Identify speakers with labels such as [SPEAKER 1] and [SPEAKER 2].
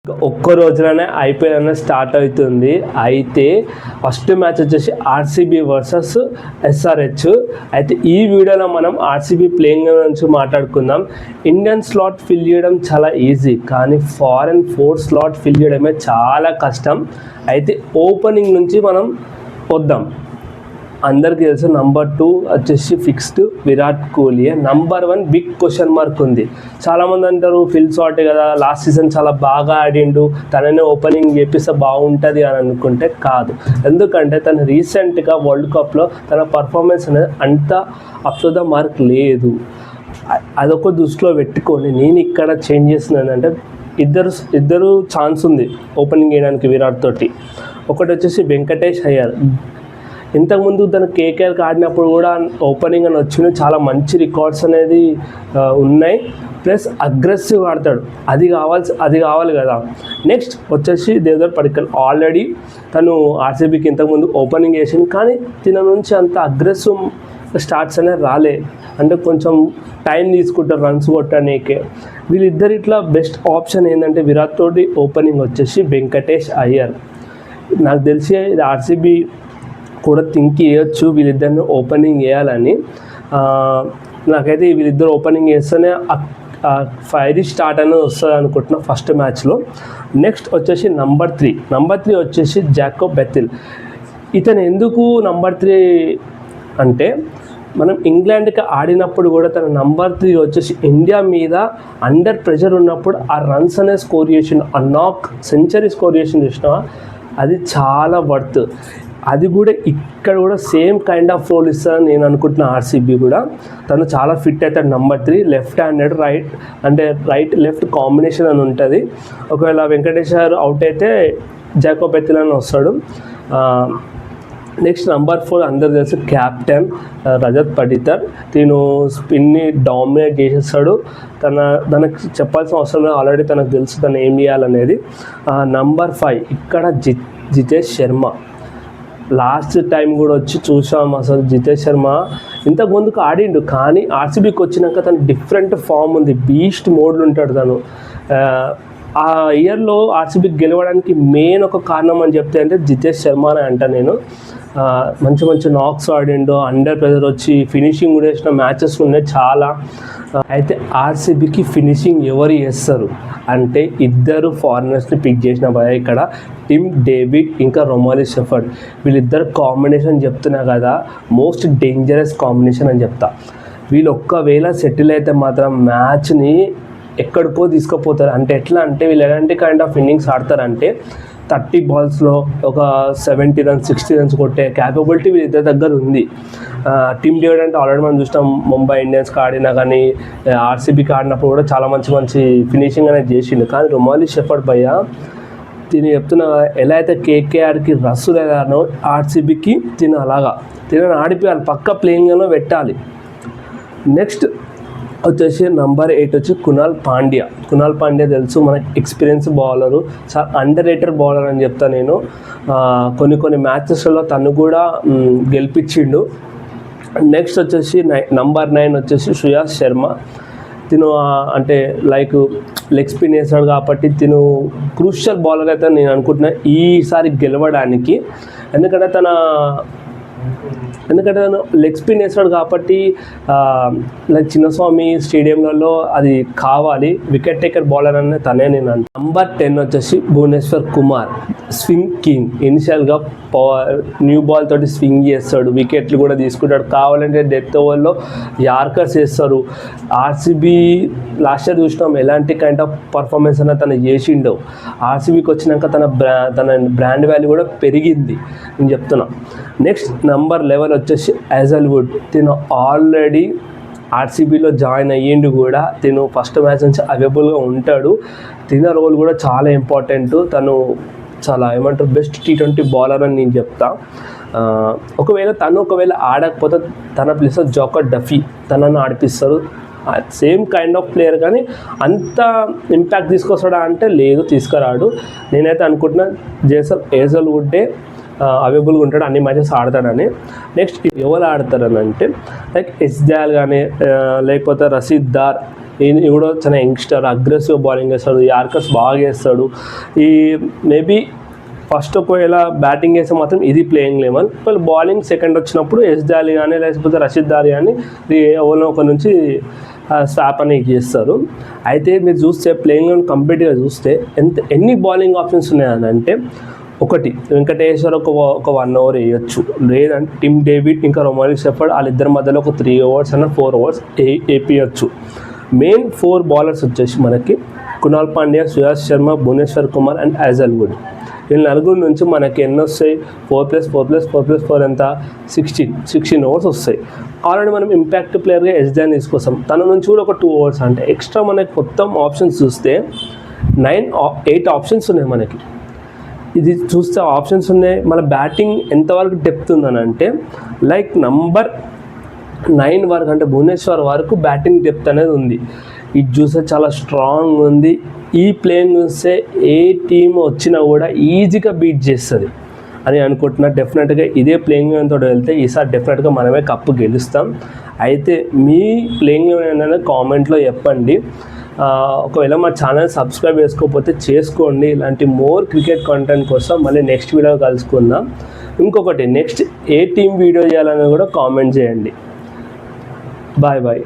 [SPEAKER 1] ఒక్క రోజులోనే ఐపీఎల్ అనేది స్టార్ట్ అవుతుంది. అయితే ఫస్ట్ మ్యాచ్ వచ్చేసి ఆర్సీబీ వర్సెస్ ఎస్ఆర్హెచ్. అయితే ఈ వీడియోలో మనం ఆర్సీబీ ప్లేయింగ్ గురించి మాట్లాడుకుందాం. ఇండియన్ స్లాట్ ఫిల్ చేయడం చాలా ఈజీ, కానీ ఫారెన్ 4 స్లాట్ ఫిల్ చేయడమే చాలా కష్టం. అయితే ఓపెనింగ్ నుంచి మనం వద్దాం. అందరికీ తెలుసు నంబర్ 2 వచ్చేసి fixed Virat Kohli. Number 1 big question mark ఉంది. చాలామంది అంటారు ఫిల్ షాట్ కదా, లాస్ట్ సీజన్ చాలా బాగా ఆడిండు, తననే ఓపెనింగ్ చేపిస్తే బాగుంటుంది అని అనుకుంటే కాదు. ఎందుకంటే తను రీసెంట్గా వరల్డ్ కప్లో తన పర్ఫార్మెన్స్ అనేది అంత అప్ టు ద మార్క్ లేదు. అదొక దృష్టిలో పెట్టుకొని నేను ఇక్కడ చేంజ్ చేస్తున్నానంటే ఇద్దరు ఛాన్స్ ఉంది ఓపెనింగ్ చేయడానికి విరాట్ తోటి. ఒకటి వచ్చేసి వెంకటేష్ అయ్యర్. ఇంతకుముందు తను కేకేఆర్కి ఆడినప్పుడు కూడా ఓపెనింగ్ అని వచ్చింది, చాలా మంచి రికార్డ్స్ అనేది ఉన్నాయి. ప్లస్ అగ్రెసివ్ ఆడతాడు, అది కావాలి కదా. నెక్స్ట్ వచ్చేసి దేవదత్ పడిక్కల్. ఆల్రెడీ తను ఆర్సీబీకి ఇంతకుముందు ఓపెనింగ్ చేసింది, కానీ తిన నుంచి అంత అగ్రెసివ్ స్టార్ట్స్ అనేది రాలే. అంటే కొంచెం టైం తీసుకుంటారు రన్స్ కొట్టడానికే. వీళ్ళిద్దరు ఇట్లా బెస్ట్ ఆప్షన్ ఏంటంటే విరాట్ తోటి ఓపెనింగ్ వచ్చేసి వెంకటేష్ అయ్యర్. నాకు తెలిసి ఇది ఆర్సీబీ కూడా థింక్ చేయొచ్చు వీళ్ళిద్దరిని ఓపెనింగ్ చేయాలని. నాకైతే వీళ్ళిద్దరు ఓపెనింగ్ చేస్తేనే ఫైరీ స్టార్ట్ అనేది వస్తుంది అనుకుంటున్నా ఫస్ట్ మ్యాచ్లో. నెక్స్ట్ వచ్చేసి నంబర్ 3 వచ్చేసి జాకోబ్ బెథిల్. ఇతను ఎందుకు నంబర్ 3 అంటే, మనం ఇంగ్లాండ్కి ఆడినప్పుడు కూడా తన నంబర్ 3 వచ్చేసి ఇండియా మీద అండర్ ప్రెషర్ ఉన్నప్పుడు ఆ రన్స్ అనేది స్కోర్ చేసిండు, ఆ నాక్ సెంచరీ స్కోర్ చేసిండు చూసినా, అది చాలా వర్త్. అది కూడా ఇక్కడ కూడా సేమ్ కైండ్ ఆఫ్ రోల్ ఇస్తుందని నేను అనుకుంటున్నా ఆర్సీబీ కూడా. తను చాలా ఫిట్ అవుతాడు number 3. Left handed right left combination అని ఉంటుంది. ఒకవేళ వెంకటేశ్వర్ అవుట్ అయితే జాకోబ్ బెథిల్ అని వస్తాడు. నెక్స్ట్ నంబర్ 4 అందరు తెలుసు క్యాప్టెన్ రజత్ పడిక్కల్. తిను స్పిన్ని డామినేట్ చేసేస్తాడు. తనకు చెప్పాల్సిన అవసరం లేదు, ఆల్రెడీ తనకు తెలుసు తను ఏం చేయాలనేది. నంబర్ 5 ఇక్కడ జితేష్ శర్మ. లాస్ట్ టైం కూడా వచ్చి చూసాం, అసలు జితేష్ శర్మ ఇంతకు ముందుకు ఆడిండు, కానీ ఆర్సీబీకి వచ్చినాక తను డిఫరెంట్ ఫామ్ ఉంది, బీస్ట్ మోడ్లో ఉంటాడు తను. ఆ ఇయర్లో ఆర్సీబీకి గెలవడానికి మెయిన్ ఒక కారణం అని చెప్తే అంటే జితేష్ శర్మ అని అంట నేను. మంచి నాక్స్ ఆడిండు, అండర్ ప్రెజర్ వచ్చి ఫినిషింగ్ కూడా వేసిన మ్యాచెస్ ఉన్నాయి చాలా. అయితే ఆర్సీబీకి ఫినిషింగ్ ఎవరు చేస్తారు అంటే ఇద్దరు ఫారినర్స్ని పిక్ చేసిన భయ ఇక్కడ, టిమ్ డేవిడ్ ఇంకా రొమారీ షెఫర్డ్. వీళ్ళిద్దరు కాంబినేషన్ చెప్తున్నా కదా, మోస్ట్ డేంజరస్ కాంబినేషన్ అని చెప్తా. వీళ్ళు ఒక్కవేళ సెటిల్ అయితే మాత్రం మ్యాచ్ని ఎక్కడికో తీసుకుపోతారు. అంటే ఎట్లా అంటే వీళ్ళు ఎలాంటి కైండ్ ఆఫ్ ఇన్నింగ్స్ ఆడతారంటే 30 బాల్స్లో ఒక 70 రన్స్ 60 రన్స్ కొట్టే క్యాపబిలిటీ వీళ్ళిద్దరి దగ్గర ఉంది. టీమ్ డేవిడ్ అంటే ఆల్రెడీ మనం చూసినాం, ముంబై ఇండియన్స్కి ఆడినా కానీ ఆర్సీబీకి ఆడినప్పుడు కూడా చాలా మంచి ఫినిషింగ్ అనేది చేసిండు. కానీ రొమారీ షెఫర్డ్ భయ్య తిని చెప్తున్నా, ఎలా అయితే కేకేఆర్కి రస్సు లేదానో ఆర్సీబీకి తినని ఆడిపోయాలి, పక్క ప్లేయింగ్లో పెట్టాలి. నెక్స్ట్ వచ్చేసి నంబర్ 8 వచ్చి కునాల్ పాండ్యా తెలుసు మనకి, ఎక్స్పీరియన్స్ బౌలరు, చాలా అండర్ రేటెడ్ బౌలర్ అని చెప్తా నేను. కొన్ని మ్యాచెస్లలో తను కూడా గెలిపించిండు. నెక్స్ట్ వచ్చేసి నంబర్ 9 వచ్చేసి శ్రేయస్ శర్మ. తిను అంటే లెగ్ స్పిన్ వేసాడు కాబట్టి తిను క్రూషియల్ బౌలర్ అయితే నేను అనుకుంటున్నా ఈసారి గెలవడానికి. ఎందుకంటే తను లెగ్ స్పిన్ వేస్తాడు కాబట్టి చిన్నస్వామి స్టేడియంలలో అది కావాలి. వికెట్ టేకర్ బౌలర్ అనే తనే నేను అంట. నంబర్ 10 వచ్చేసి భువనేశ్వర్ కుమార్, స్వింగ్ కింగ్. ఇనిషియల్గా న్యూ బాల్ తోటి స్వింగ్ చేస్తాడు, వికెట్లు కూడా తీసుకుంటాడు, కావాలంటే డెత్ ఓవర్లో యార్కర్స్ వేస్తారు. ఆర్సీబీ లాస్ట్ ఇయర్ చూసినాం ఎలాంటి కైండ్ ఆఫ్ పర్ఫార్మెన్స్ అనేది తను చేసిండో. ఆర్సీబీకి వచ్చినాక తన బ్రాండ్ వాల్యూ కూడా పెరిగింది నేను చెప్తున్నా. నెక్స్ట్ నంబర్ 11 వచ్చేసి హేజల్వుడ్. తిను ఆల్రెడీ ఆర్సీబీలో జాయిన్ అయ్యిండు కూడా, తిను ఫస్ట్ మ్యాచ్ నుంచి అవైలబుల్గా ఉంటాడు. తిన రోల్ కూడా చాలా ఇంపార్టెంట్. తను చాలా బెస్ట్ T20 బౌలర్ అని నేను చెప్తా. ఒకవేళ ఆడకపోతే తన ప్లేస్ జోకర్ డఫీ తనను ఆడిపిస్తారు. సేమ్ కైండ్ ఆఫ్ ప్లేయర్, కానీ అంత ఇంపాక్ట్ తీసుకొస్తాడా అంటే లేదు, తీసుకురాడు. నేనైతే అనుకుంటున్నా హేజల్వుడ్డే అవైలబుల్గా ఉంటాడు, అన్ని మ్యాచెస్ ఆడతాడని. నెక్స్ట్ ఎవరు ఆడతారని అంటే ఎస్జాల్ కానీ లేకపోతే రషీద్ దార్ ఈయన కూడా చాలా యంగ్స్టర్, అగ్రెసివ్ బౌలింగ్ వేస్తాడు, యార్కర్స్ బాగా వేస్తాడు. ఈ మేబీ ఫస్ట్ ఒకవేళ బ్యాటింగ్ వేస్తే మాత్రం ఇది ప్లేయింగ్ లెవెల్, వాళ్ళు బౌలింగ్ సెకండ్ వచ్చినప్పుడు ఎస్ దాలి కానీ లేకపోతే రషీద్ దాలి కానీ ఎవరినో ఒక నుంచి స్వాప్ అని చేస్తారు. అయితే మీరు చూస్తే ప్లేయింగ్ లెవెల్ కంప్లీట్గా చూస్తే ఎన్ని బౌలింగ్ ఆప్షన్స్ ఉన్నాయని అంటే, ఒకటి వెంకటేశ్వర్ ఒక 1 ఓవర్ వేయచ్చు, లేదంటే టిమ్ డేవిడ్ ఇంకా రొమారీ షెఫర్డ్ వాళ్ళిద్దరి మధ్యలో ఒక 3 ఓవర్స్ అన్న 4 ఓవర్స్ వేయచ్చు. మెయిన్ 4 బౌలర్స్ వచ్చేసి మనకి కునాల్ పాండ్యా, సుయాష్ శర్మ, భువనేశ్వర్ కుమార్ అండ్ హజల్వుడ్. వీళ్ళు నలుగురు నుంచి మనకి ఎన్ని వస్తాయి, 4+4+4+4 ఎంత 16 ఓవర్స్ వస్తాయి. ఆల్రెడీ మనం ఇంపాక్ట్ ప్లేయర్గా ఎస్డాన్ తీసుకొస్తాం, తన నుంచి కూడా ఒక 2 ఓవర్స్. అంటే ఎక్స్ట్రా మనకి మొత్తం ఆప్షన్స్ చూస్తే 8 ఆప్షన్స్ ఉన్నాయి మనకి. ఇది చూస్తే ఆప్షన్స్ ఉన్నాయి. మన బ్యాటింగ్ ఎంతవరకు డెప్త్ ఉందని అంటే లైక్ నంబర్ 9 వరకు, అంటే భువనేశ్వర్ వరకు బ్యాటింగ్ డెప్త్ అనేది ఉంది. ఇది చూస్తే చాలా స్ట్రాంగ్ ఉంది. ఈ ప్లేయింగ్ చూస్తే ఏ టీం వచ్చినా కూడా ఈజీగా బీట్ చేస్తుంది అని అనుకుంటున్నా. డెఫినెట్గా ఇదే ప్లేయింగ్ తోటి వెళ్తే ఈసారి డెఫినెట్గా మనమే కప్పు గెలుస్తాం. అయితే మీ ప్లేయింగ్ ఏంటంటే కామెంట్లో చెప్పండి. ఒకవేళ మా ఛానల్ సబ్స్క్రైబ్ చేసుకోకపోతే చేసుకోండి. ఇలాంటి మోర్ క్రికెట్ కంటెంట్ కోసం మళ్ళీ నెక్స్ట్ వీడియో కలుసుకుందాం. ఇంకొకటి నెక్స్ట్ ఏ టీం వీడియో చేయాలని కూడా కామెంట్ చేయండి. Bye bye.